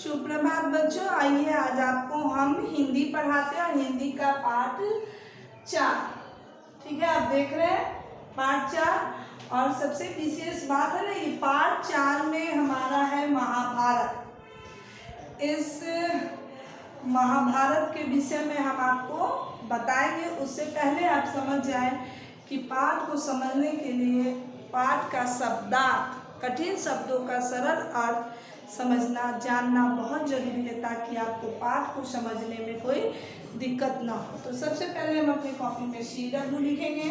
सुप्रभात बच्चों, आइए आज आपको हम हिंदी पढ़ाते हैं और हिंदी का पाठ 4। ठीक है, आप देख रहे हैं पाठ 4। और सबसे विशेष बात है ना, ये पाठ 4 में हमारा है महाभारत। इस महाभारत के विषय में हम आपको बताएंगे। उससे पहले आप समझ जाएं कि पाठ को समझने के लिए पाठ का शब्दार्थ, कठिन शब्दों का सरल अर्थ समझना जानना बहुत जरूरी है, ताकि आपको पाठ को समझने में कोई दिक्कत ना हो। तो सबसे पहले हम अपनी कॉपी में शीरद लिखेंगे,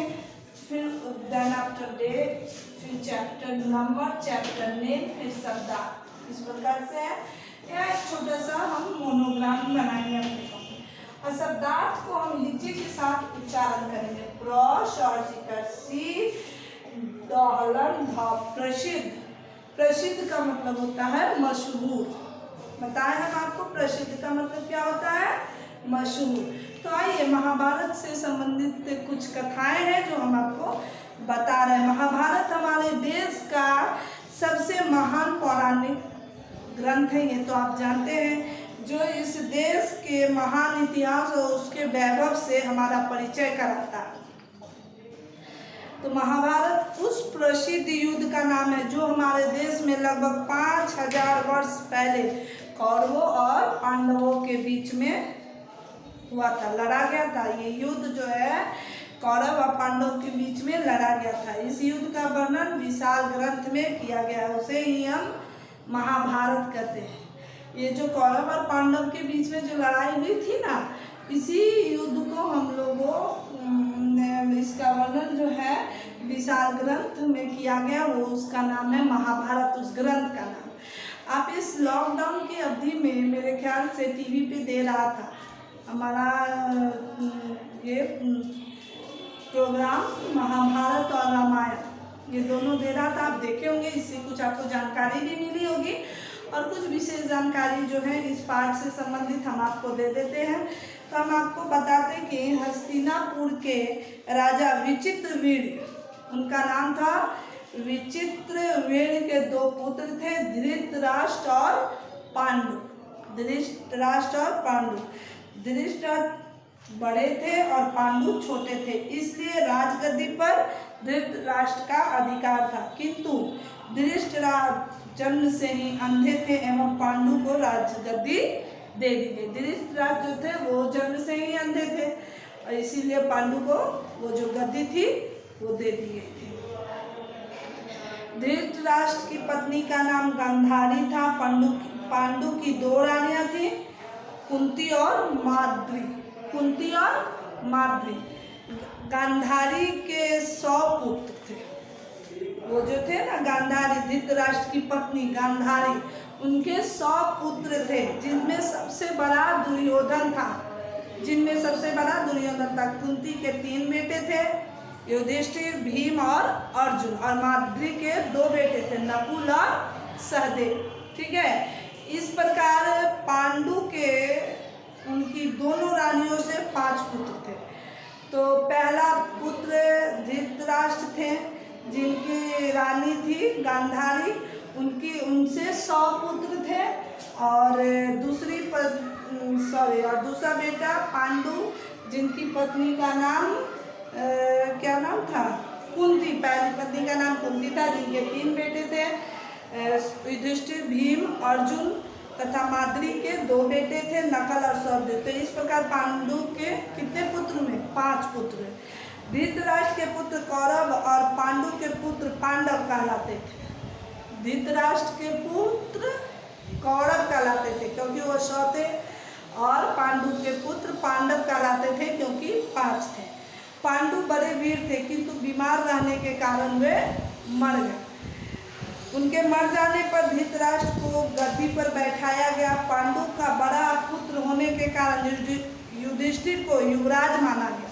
फिर देन आफ्टर डेट, फिर चैप्टर नंबर, चैप्टर नेम, फिर शब्दार्थ। इस प्रकार से है। यह एक छोटा सा हम मोनोग्राम बनाएंगे अपनी कॉपी। और शब्दार्थ को हम हिज्जे के साथ उच्चारण करेंगे। प्रसिद्ध। प्रसिद्ध का मतलब होता है मशहूर। बताएं हम आपको, प्रसिद्ध का मतलब क्या होता है? मशहूर। तो आइए महाभारत से संबंधित कुछ कथाएं हैं जो हम आपको बता रहे हैं। महाभारत हमारे देश का सबसे महान पौराणिक ग्रंथ है, ये तो आप जानते हैं, जो इस देश के महान इतिहास और उसके वैभव से हमारा परिचय कराता है। तो महाभारत उस प्रसिद्ध युद्ध का नाम है जो हमारे देश में लगभग 5000 वर्ष पहले कौरवों और पांडवों के बीच में हुआ था, लड़ा गया था। ये युद्ध जो है कौरव और पांडवों के बीच में लड़ा गया था। इस युद्ध का वर्णन विशाल ग्रंथ में किया गया है, उसे ही हम महाभारत कहते हैं। ये जो कौरव और पांडव के बीच में जो लड़ाई हुई थी ना, इसी युद्ध को हम लोगों इसका वर्णन जो है विशाल ग्रंथ में किया गया, वो उसका नाम है महाभारत, उस ग्रंथ का नाम। आप इस लॉकडाउन की अवधि में मेरे ख्याल से टीवी पे दे रहा था हमारा ये प्रोग्राम, महाभारत और रामायण, ये दोनों दे रहा था। आप देखे होंगे, इससे कुछ आपको जानकारी भी मिली होगी और कुछ विशेष जानकारी जो है इस पाठ से संबंधित हम आपको दे देते हैं। तो हम आपको बताते हैं कि हस्तिनापुर के राजा विचित्रवीर्य, उनका नाम था विचित्रवीर्य, के 2 पुत्र थे, धृतराष्ट्र और पांडु। धृतराष्ट्र और पांडु। धृतराष्ट्र बड़े थे और पांडु छोटे थे, इसलिए राजगद्दी पर धृतराष्ट्र का अधिकार था। किंतु धृतराष्ट्र जन्म से ही अंधे थे एवं पांडु को राजगद्दी दे दी गई। धृतराष्ट्र जो थे वो जन्म से ही अंधे थे और इसीलिए पांडु को वो जो गद्दी थी वो दे दी गई थी। धृतराष्ट्र की पत्नी का नाम गांधारी था। पांडु की 2 रानियां थी, कुंती और माद्री। कुंती और माद्री। गांधारी के 100 पुत्र थे। वो जो थे ना गांधारी, धृतराष्ट्र की पत्नी गांधारी, उनके 100 पुत्र थे, जिनमें सबसे बड़ा दुर्योधन था। कुंती के 3 बेटे थे, युधिष्ठिर, भीम और अर्जुन। और माद्री के 2 बेटे थे, नकुल और सहदेव। ठीक है, इस प्रकार पांडु के उनकी दोनों रानियों से 5 पुत्र थे। तो पहला पुत्र धृतराष्ट्र थे, जिनकी रानी थी गांधारी, उनसे 100 पुत्र थे। और दूसरा बेटा पांडु, जिनकी पत्नी का नाम क्या नाम था? कुंती। पहली पत्नी का नाम कुंती था, जिनके 3 बेटे थे, युधिष्ठिर, भीम, अर्जुन तथा माद्री के 2 बेटे थे, नकल और सहदेव। तो इस प्रकार पांडु के कितने पुत्र में? 5 पुत्र। धृतराष्ट्र के पुत्र कौरव और पांडु के पुत्र पांडव कहलाते थे। धृतराष्ट्र के पुत्र कौरव कहलाते थे क्योंकि वो 100 थे, और पांडु के पुत्र पांडव कहलाते थे क्योंकि 5 थे। पांडु बड़े वीर थे, किंतु बीमार रहने के कारण वे मर गए। उनके मर जाने पर धृतराष्ट्र को गद्दी पर बैठाया गया। पांडु का बड़ा पुत्र होने के कारण युधिष्ठिर को युवराज माना गया।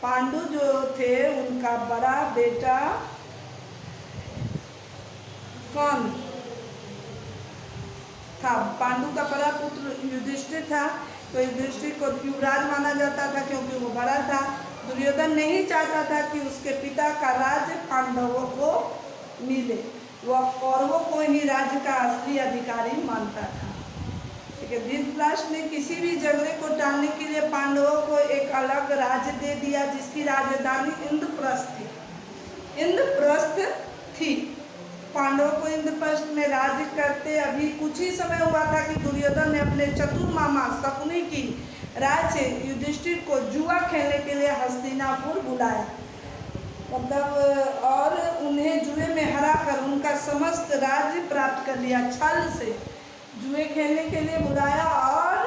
पांडु जो थे उनका बड़ा बेटा कौन था? पांडु का बड़ा पुत्र युधिष्ठिर था, तो युधिष्ठिर को युवराज माना जाता था क्योंकि वो बड़ा था। दुर्योधन नहीं चाहता था कि उसके पिता का राज्य पांडवों को मिले, वह कौरवों को ही राज्य का असली अधिकारी मानता था। ठीक है, धृतराष्ट्र ने किसी भी झगड़े को टालने के लिए पांडवों को एक अलग राज्य दे दिया, जिसकी राजधानी इंद्रप्रस्थ थी। इंद्रप्रस्थ थी। पांडवों को इंद्रप्रस्थ में राज्य करते अभी कुछ ही समय हुआ था कि दुर्योधन ने अपने चतुर मामा शकुनी की राय से युधिष्ठिर को जुआ खेलने के लिए हस्तिनापुर बुलाया, मतलब और उन्हें जुए में हराकर उनका समस्त राज्य प्राप्त कर लिया। छल से जुए खेलने के लिए बुलाया और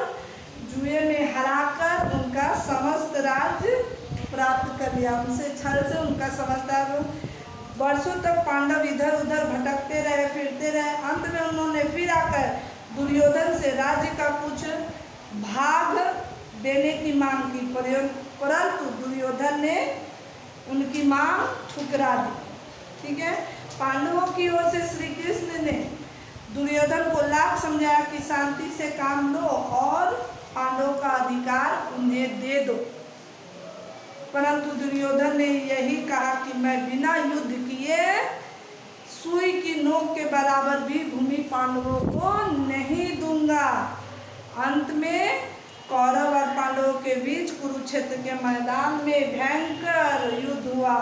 जुए में हराकर उनका समस्त राज्य प्राप्त कर लिया। उनसे छल से उनका समस्त राज्य। वर्षों तक पांडव इधर उधर भटकते रहे, फिरते रहे। अंत में उन्होंने फिर आकर दुर्योधन से राज्य का कुछ भाग देने की मांग की, परंतु दुर्योधन ने उनकी मांग ठुकरा दी। ठीक है, पांडवों की ओर से श्री कृष्ण ने दुर्योधन को लाख समझाया कि शांति से काम लो और पांडवों का अधिकार उन्हें दे दो, परंतु दुर्योधन ने यही कहा कि मैं बिना युद्ध किए सुई की नोक के बराबर भी भूमि पांडवों को नहीं दूंगा। अंत में कौरव और पांडवों के बीच कुरुक्षेत्र के मैदान में भयंकर युद्ध हुआ,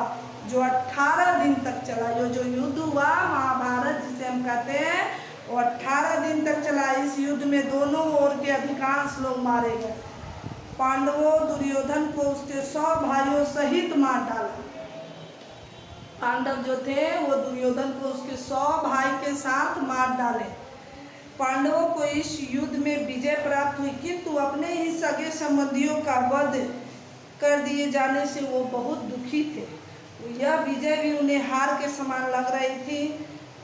जो 18 दिन तक चला। जो युद्ध हुआ महाभारत जिसे हम कहते हैं, वो 18 दिन तक चला। इस युद्ध में दोनों ओर के अधिकांश लोग मारे गए। पांडवों दुर्योधन को उसके 100 भाइयों सहित मार डाला। पांडव जो थे वो दुर्योधन को उसके 100 भाई के साथ मार डाले। पांडवों को इस युद्ध में विजय प्राप्त हुई, किंतु अपने ही सगे संबंधियों का वध कर दिए जाने से वो बहुत दुखी थे। यह विजय भी उन्हें हार के समान लग रही थी।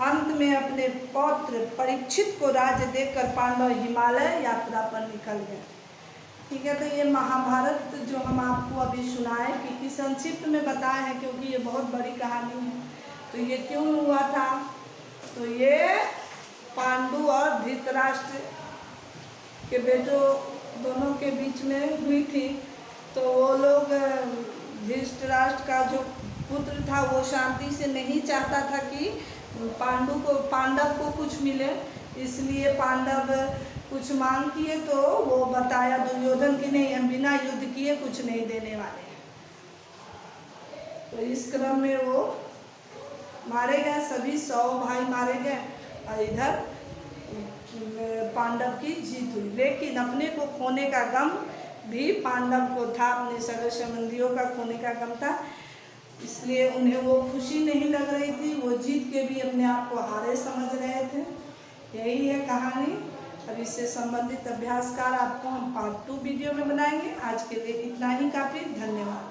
अंत में अपने पौत्र परीक्षित को राज्य देकर पांडव हिमालय यात्रा पर निकल गए। ठीक है, तो ये महाभारत जो हम आपको अभी सुनाए कि संक्षिप्त में बताए हैं, क्योंकि ये बहुत बड़ी कहानी है। तो ये क्यों हुआ था? तो ये पांडु और धृतराष्ट्र के बेटों दोनों के बीच में हुई थी। तो वो लोग धृतराष्ट्र का जो पुत्र था वो शांति से नहीं चाहता था कि पांडव को कुछ मिले, इसलिए पांडव कुछ मांग किए तो वो बताया दुर्योधन की नहीं, हम बिना युद्ध किए कुछ नहीं देने वाले हैं। तो इस क्रम में वो मारे गए, सभी 100 भाई मारे गए और इधर पांडव की जीत हुई। लेकिन अपने को खोने का गम भी पांडव को था, अपने सगे संबंधियों का खोने का गम था, इसलिए उन्हें वो खुशी नहीं लग रही थी। वो जीत के भी अपने आप को हारे समझ रहे थे। यही है कहानी। अब इससे संबंधित अभ्यास कार्य आपको हम पार्ट 2 वीडियो में बनाएंगे। आज के लिए इतना ही काफ़ी। धन्यवाद।